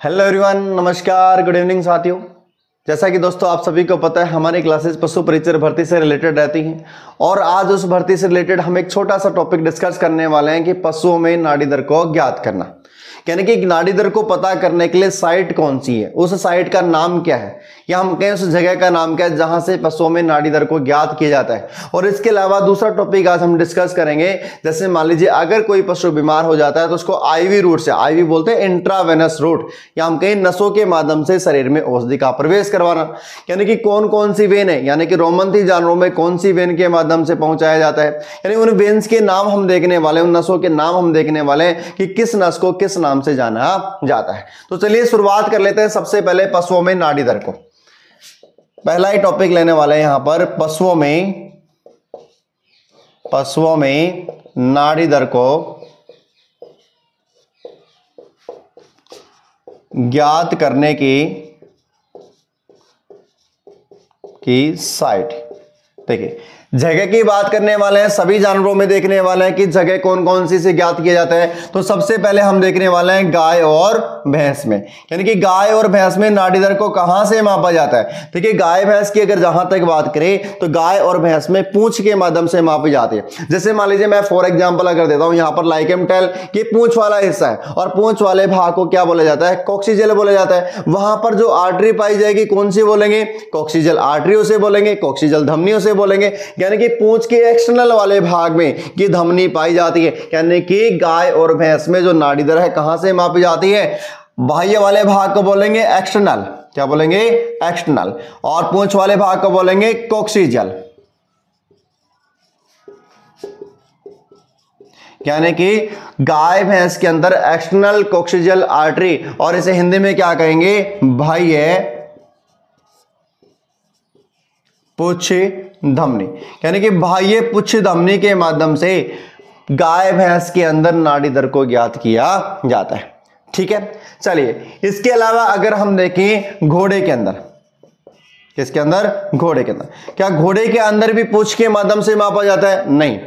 Hello everyone, नमस्कार, good evening साथियों। जैसा कि दोस्तों आप सभी को पता है हमारी क्लासेस पशु परिचय भर्ती से रिलेटेड रहती हैं और आज उस भर्ती से रिलेटेड हम एक छोटा सा टॉपिक डिस्कस करने वाले हैं कि पशुओं में नाड़ी दर को ज्ञात करना, यानी कि नाड़ी दर को पता करने के लिए साइट कौन सी है, उस साइट का नाम क्या है, या हम कहें उस जगह का नाम क्या है जहां से पशुओं में नाड़ी दर को ज्ञात किया जाता है। और इसके अलावा दूसरा टॉपिक आज हम डिस्कस करेंगे, जैसे मान लीजिए अगर कोई पशु बीमार हो जाता है तो उसको आईवी रूट से, आईवी बोलते हैं इंट्रावेनस रूट, या हम कहें नसों के माध्यम से शरीर में औषधि का प्रवेश करवाना, यानी कि कौन कौन सी वेन है, यानी कि रोमंथी जानवरों में कौन सी वेन के माध्यम से पहुंचाया जाता है, यानी उन वेन्स के नाम हम देखने वाले, उन नसों के नाम हम देखने वाले हैं कि किस नस को किस नाम से जाना जाता है। तो चलिए शुरुआत कर लेते हैं सबसे पहले पशुओं में नाड़ी दर को। पहला ही टॉपिक लेने वाले हैं यहां पर, पशुओं में नाड़ी दर को ज्ञात करने की साइट। देखिए जगह की बात करने वाले हैं, सभी जानवरों में देखने वाले हैं कि जगह कौन कौन सी से ज्ञात किया जाता है। तो सबसे पहले हम देखने वाले हैं गाय और भैंस में, यानी कि गाय और भैंस में नाड़ी दर को कहां से मापा जाता है। देखिए गाय भैंस की अगर जहां तक बात करें तो गाय और भैंस में पूंछ के माध्यम से मापी जाती है। जैसे मान लीजिए मैं फॉर एग्जाम्पल अगर देता हूं, यहां पर लाइकेम टेल ये पूंछ वाला हिस्सा है और पूंछ वाले भाग को क्या बोला जाता है, कॉक्सिजल बोला जाता है। वहां पर जो आर्टरी पाई जाएगी कौन सी बोलेंगे, कॉक्सिजल आर्टरी उसे बोलेंगे, कॉक्सिजल धमनी उसे बोलेंगे, यानी कि पूंछ के एक्सटर्नल वाले भाग में की धमनी पाई जाती है। यानी कि गाय और भैंस में जो नाड़ी दर है कहां से मापी जाती है, बाह्य वाले भाग को बोलेंगे एक्सटर्नल, क्या बोलेंगे एक्सटर्नल, और पूंछ वाले भाग को बोलेंगे कॉक्सिजल, यानी कि गाय भैंस के अंदर एक्सटर्नल कॉक्सिजल आर्टरी, और इसे हिंदी में क्या कहेंगे, बाह्य पुच्छ धमनी, यानी कि बाह्य पुच्छ धमनी के माध्यम से गाय भैंस के अंदर नाड़ी दर को ज्ञात किया जाता है। ठीक है, चलिए इसके अलावा अगर हम देखें घोड़े के अंदर, किसके अंदर, घोड़े के अंदर, क्या घोड़े के अंदर भी पुच्छ के माध्यम से मापा जाता है, नहीं।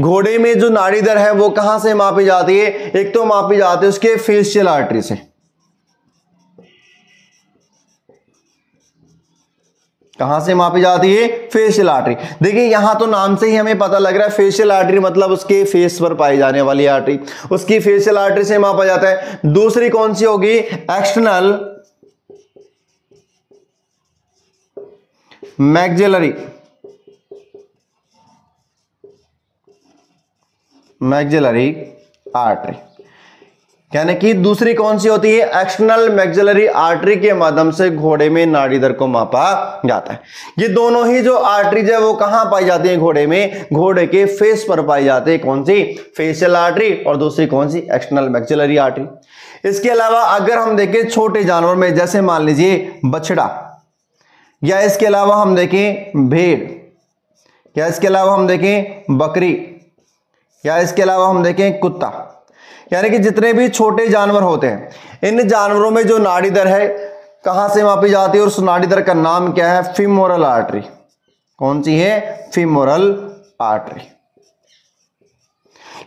घोड़े में जो नाड़ी दर है वो कहां से मापी जाती है, एक तो मापी जाती है उसके फेशियल आर्टरी से, कहां से मापी जाती है, फेशियल आर्टरी। देखिए यहां तो नाम से ही हमें पता लग रहा है फेशियल आर्टरी मतलब उसके फेस पर पाई जाने वाली आर्टरी, उसकी फेशियल आर्टरी से मापा जाता है। दूसरी कौन सी होगी, एक्सटर्नल मैक्सिलरी आर्टरी, यानी कि दूसरी कौन सी होती है, एक्सटर्नल मैक्सिलरी आर्टरी के माध्यम से घोड़े में नाड़ी दर को मापा जाता है। ये दोनों ही जो आर्टरीज है वो कहां पाई जाती है, घोड़े में, घोड़े के फेस पर पाई जाती है। कौन सी, फेशियल आर्टरी, और दूसरी कौन सी, एक्सटर्नल मैक्सिलरी आर्टरी। इसके अलावा अगर हम देखें छोटे जानवर में, जैसे मान लीजिए बछड़ा, या इसके अलावा हम देखें भेड़, या इसके अलावा हम देखें बकरी, या इसके अलावा हम देखें कुत्ता, यानी कि जितने भी छोटे जानवर होते हैं इन जानवरों में जो नाड़ी दर है कहां से मापी जाती है, और उस नाड़ी दर का नाम क्या है, फीमोरल आर्टरी। कौन सी है, फीमोरल आर्टरी,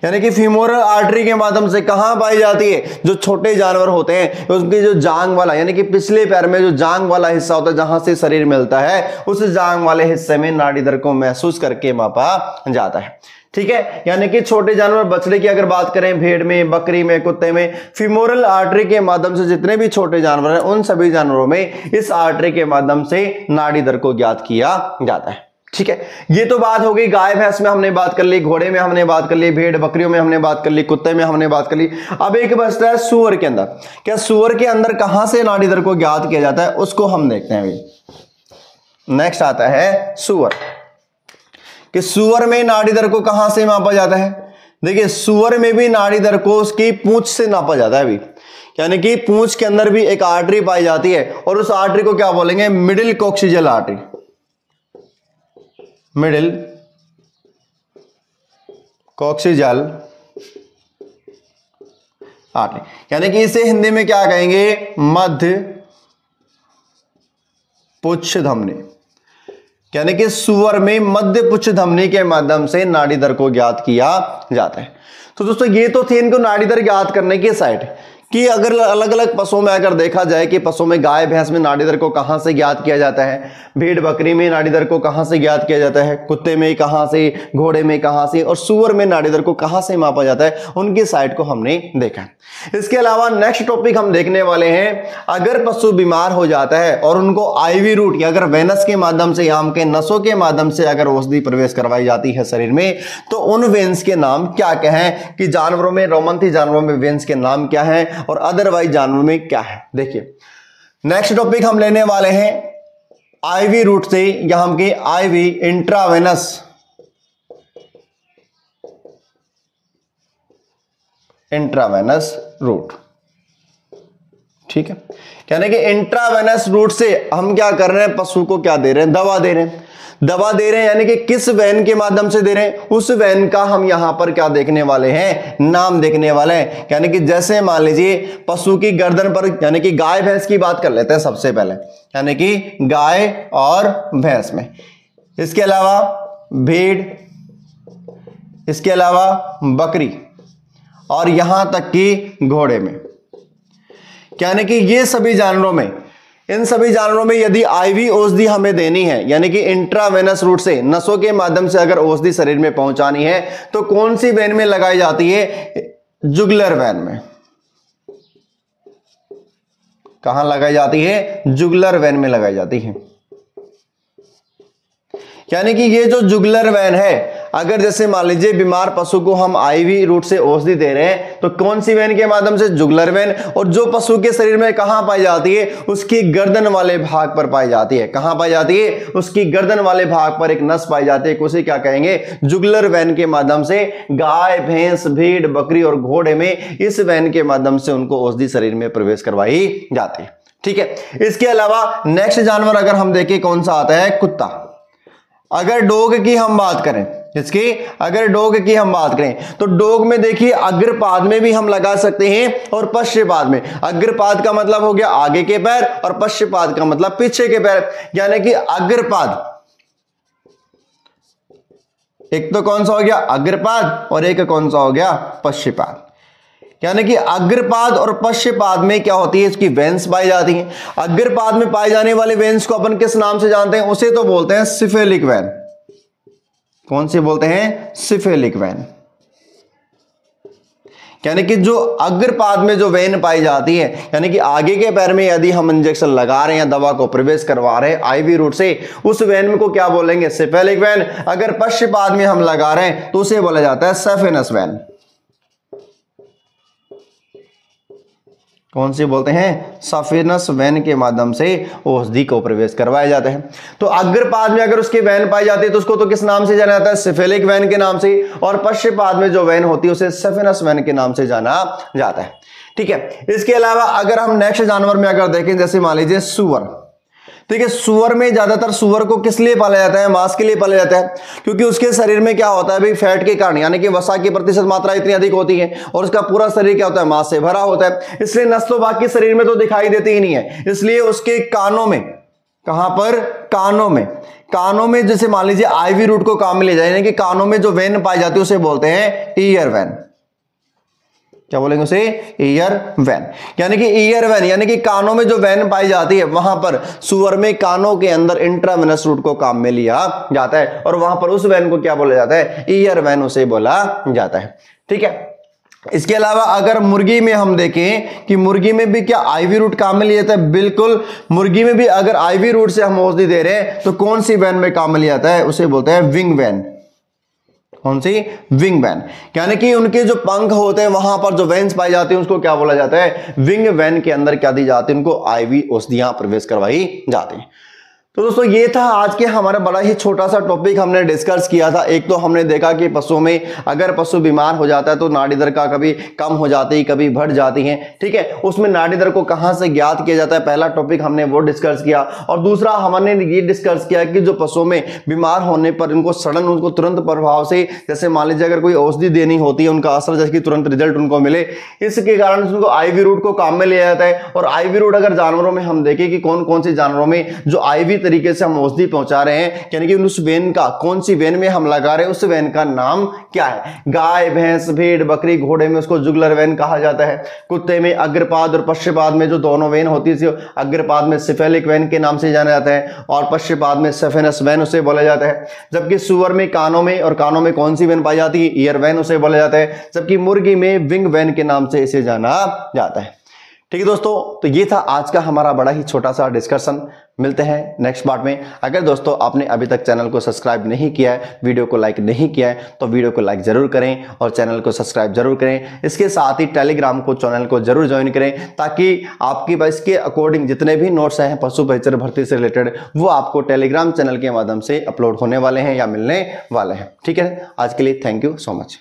यानी कि फीमोरल आर्टरी के माध्यम से कहां पाई जाती है, जो छोटे जानवर होते हैं उसकी जो जांग वाला, यानी कि पिछले पैर में जो जांग वाला हिस्सा होता है जहां से शरीर मिलता है, उस जांग वाले हिस्से में नाड़ी दर को महसूस करके मापा जाता है। ठीक है, यानी कि छोटे जानवर, बछड़े की अगर बात करें, भेड़ में, बकरी में, कुत्ते में, फीमोरल आर्टरी के माध्यम से जितने भी छोटे जानवर हैं उन सभी जानवरों में इस आर्टरी के माध्यम से नाड़ी दर को ज्ञात किया जाता है। ठीक है, ये तो बात हो गई गाय भैंस में हमने बात कर ली, घोड़े में हमने बात कर ली, भेड़ बकरियों में हमने बात कर ली, कुत्ते में हमने बात कर ली। अब एक बचता है सूअर के अंदर। क्या सूअर के अंदर कहां से नाड़ी दर को ज्ञात किया जाता है, उसको हम देखते हैं अभी। नेक्स्ट आता है सूअर, कि सूअर में नाड़ी दर को कहां से मापा जाता है। देखिए सूअर में भी नाड़ी दर को उसकी पूंछ से नापा जाता है अभी, यानी कि पूंछ के अंदर भी एक आर्टरी पाई जाती है और उस आर्टरी को क्या बोलेंगे, मिडिल कॉक्सिजल आर्टरी, मिडिल कॉक्सिजल आर्टरी, यानी कि इसे हिंदी में क्या कहेंगे, मध्य पुच्छ धमनी, यानी कि सूअर में मध्य पुच्छ धमनी के माध्यम से नाड़ी दर को ज्ञात किया जाता है। तो दोस्तों ये तो थी इनको नाड़ी दर ज्ञात करने की साइट। कि अगर अलग अलग पशुओं में अगर देखा जाए कि पशुओं में गाय भैंस में नाड़ी दर को कहां से ज्ञात किया जाता है, भेड़ बकरी में नाड़ी दर को कहां से ज्ञात किया जाता है, कुत्ते में कहां से, घोड़े में कहां से, और सूअर में नाड़ी दर को कहां से मापा जाता है, उनकी साइट को हमने देखा। इसके अलावा नेक्स्ट टॉपिक हम देखने वाले हैं, अगर पशु बीमार हो जाता है और उनको आईवी रूट या अगर वेनस के माध्यम से या हम के नसों के माध्यम से अगर औषधि प्रवेश करवाई जाती है शरीर में, तो उन वेन्स के नाम क्या क्या हैं, कि जानवरों में, रोमंथी जानवरों में वेन्स के नाम क्या हैं और अदरवाइज जानवरों में क्या है। देखिए नेक्स्ट टॉपिक हम लेने वाले हैं आईवी रूट से या हम के आईवी इंट्रावेनस रूट। ठीक है, यानी कि इंट्रावेनस रूट से हम क्या कर रहे हैं, पशु को क्या दे रहे हैं, दवा दे रहे हैं। दवा दे रहे हैं यानी कि किस वेन के माध्यम से दे रहे हैं, उस वेन का हम यहां पर क्या देखने वाले हैं, नाम देखने वाले हैं। यानी कि जैसे मान लीजिए पशु की गर्दन पर, यानी कि गाय भैंस की बात कर लेते हैं सबसे पहले, यानी कि गाय और भैंस में, इसके अलावा भेड़, इसके अलावा बकरी और यहां तक कि घोड़े में, यानी कि ये सभी जानवरों में, इन सभी जानवरों में यदि आईवी औषधि हमें देनी है, यानी कि इंट्रावेनस रूट से नसों के माध्यम से अगर औषधि शरीर में पहुंचानी है, तो कौन सी वेन में लगाई जाती है, जुगुलर वेन में। कहां लगाई जाती है, जुगुलर वेन में लगाई जाती है। यानी कि ये जो जुगुलर वेन है, अगर जैसे मान लीजिए बीमार पशु को हम आईवी रूट से औषधि दे रहे हैं, तो कौन सी वेन के माध्यम से, जुगुलर वेन। और जो पशु के शरीर में कहां पाई जाती है, उसकी गर्दन वाले भाग पर पाई जाती है। कहां पाई जाती है, उसकी गर्दन वाले भाग पर एक नस पाई जाती है, उसे क्या कहेंगे, जुगुलर वेन के माध्यम से गाय भैंस भेड़ बकरी और घोड़े में इस वेन के माध्यम से उनको औषधि शरीर में प्रवेश करवाई जाती है। ठीक है, इसके अलावा नेक्स्ट जानवर अगर हम देखें कौन सा आता है, कुत्ता। अगर डॉग की हम बात करें, इसकी अगर डॉग की हम बात करें, तो डॉग में देखिए अग्रपाद में भी हम लगा सकते हैं और पश्चपाद में। अग्रपाद का मतलब हो गया आगे के पैर और पश्चपाद का मतलब पीछे के पैर। यानी कि अग्रपाद एक तो कौन सा हो गया, अग्रपाद, और एक कौन सा हो गया, पश्चपाद। यानी कि अग्रपाद और पश्चपाद में क्या होती है, इसकी वेन्स पाई जाती हैं। अग्रपाद में पाए जाने वाले वेन्स को अपन किस नाम से जानते हैं, उसे तो बोलते हैं सिफेलिक वेन। कौन से बोलते हैं, सिफेलिक वेन। यानी कि जो अग्रपाद में जो वेन पाई जाती है, यानी कि आगे के पैर में यदि हम इंजेक्शन लगा रहे हैं, दवा को प्रवेश करवा रहे हैं आईवी रूट से, उस वेन को क्या बोलेंगे, सिफेलिक वेन। अगर पश्चपाद में हम लगा रहे हैं तो उसे बोला जाता है सफेनस वेन। कौन सी बोलते हैं, सफेनस वेन के माध्यम से औषधि को प्रवेश करवाया जाता है। तो अग्रपाद में अगर उसकी वेन पाई जाती है तो उसको तो किस नाम से जाना जाता है, सिफेलिक वेन के नाम से, और पश्चपाद में जो वेन होती है उसे सफेनस वेन के नाम से जाना जाता है। ठीक है, इसके अलावा अगर हम नेक्स्ट जानवर में अगर देखें, जैसे मान लीजिए सुअर। ठीक है, सुअर में ज्यादातर सुअर को किस लिए पाला जाता है, मांस के लिए पाला जाता है, क्योंकि उसके शरीर में क्या होता है भाई, फैट के कारण, यानी कि वसा की प्रतिशत मात्रा इतनी अधिक होती है और उसका पूरा शरीर क्या होता है, मांस से भरा होता है। इसलिए नस तो बाकी शरीर में तो दिखाई देती ही नहीं है, इसलिए उसके कानों में, कहां पर, कानों में जैसे मान लीजिए आईवी रूट को काम में ले जाए, यानी कि कानों में जो वेन पाई जाती है उसे बोलते हैं ईयर वेन। क्या बोलेंगे उसे, ईयर वेन। यानी कि ईयर वेन यानी कि कानों में जो वेन पाई जाती है, वहां पर सुअर में कानों के अंदर इंट्रावेनस रूट को काम में लिया जाता है और वहां पर उस वेन को क्या बोला जाता है, ईयर वेन उसे बोला जाता है। ठीक है, इसके अलावा अगर मुर्गी में हम देखें कि मुर्गी में भी क्या आईवी रूट काम में लिया जाता है, बिल्कुल। मुर्गी में भी अगर आईवी रूट से हम औषधि दे रहे हैं तो कौन सी वेन में काम में लिया जाता है, उसे बोलते हैं विंग वेन। कौन सी, विंग वेन। यानी कि उनके जो पंख होते हैं वहां पर जो वेन्स पाई जाती है उसको क्या बोला जाता है, विंग वेन के अंदर क्या दी जाती है, उनको आईवी औषधियां प्रवेश करवाई जाती है। तो दोस्तों ये था आज के हमारा बड़ा ही छोटा सा टॉपिक हमने डिस्कस किया था। एक तो हमने देखा कि पशुओं में अगर पशु बीमार हो जाता है तो नाड़ी दर का कभी कम हो जाती है, कभी बढ़ जाती है। ठीक है, उसमें नाड़ी दर को कहां से ज्ञात किया जाता है, पहला टॉपिक हमने वो डिस्कस किया। और दूसरा हमने ये डिस्कस किया कि जो पशुओं में बीमार होने पर उनको सडन, उनको तुरंत प्रभाव से, जैसे मान लीजिए अगर कोई औषधि देनी होती है, उनका असर जैसे तुरंत रिजल्ट उनको मिले, इसके कारण उनको आईवी रूट को काम में लिया जाता है। और आईवी रूट अगर जानवरों में हम देखें कि कौन कौन से जानवरों में जो आईवी तरीके से हम औषधि पहुंचा रहे हैं, यानी कि उस वेन का, कौन सी वेन में हम लगा रहे हैं उस वेन का नाम क्या है। गाय, भैंस, भेड़, बकरी, घोड़े में उसको जुगुलर वेन कहा जाता है। कुत्ते में अग्रपाद और पश्चपाद में जो दोनों वेन होती है, अग्रपाद में सिफेलिक वेन के नाम से जाना जाता है और पश्चपाद में सेफेनस वेन उसे बोला जाता है। जबकि सुअर में कानों में, और कानों में कौन सी वेन पाई जाती है, ईयर वेन उसे बोला जाता है। जबकि मुर्गी में विंग वेन के नाम से इसे जाना जाता है। ठीक है दोस्तों, तो ये था आज का हमारा बड़ा ही छोटा सा डिस्कशन। मिलते हैं नेक्स्ट पार्ट में। अगर दोस्तों आपने अभी तक चैनल को सब्सक्राइब नहीं किया है, वीडियो को लाइक नहीं किया है, तो वीडियो को लाइक जरूर करें और चैनल को सब्सक्राइब जरूर करें। इसके साथ ही टेलीग्राम को, चैनल को जरूर ज्वाइन करें, ताकि आपकी बस के अकॉर्डिंग जितने भी नोट्स हैं पशु परिचर भर्ती से रिलेटेड, वो आपको टेलीग्राम चैनल के माध्यम से अपलोड होने वाले हैं या मिलने वाले हैं। ठीक है, आज के लिए थैंक यू सो मच।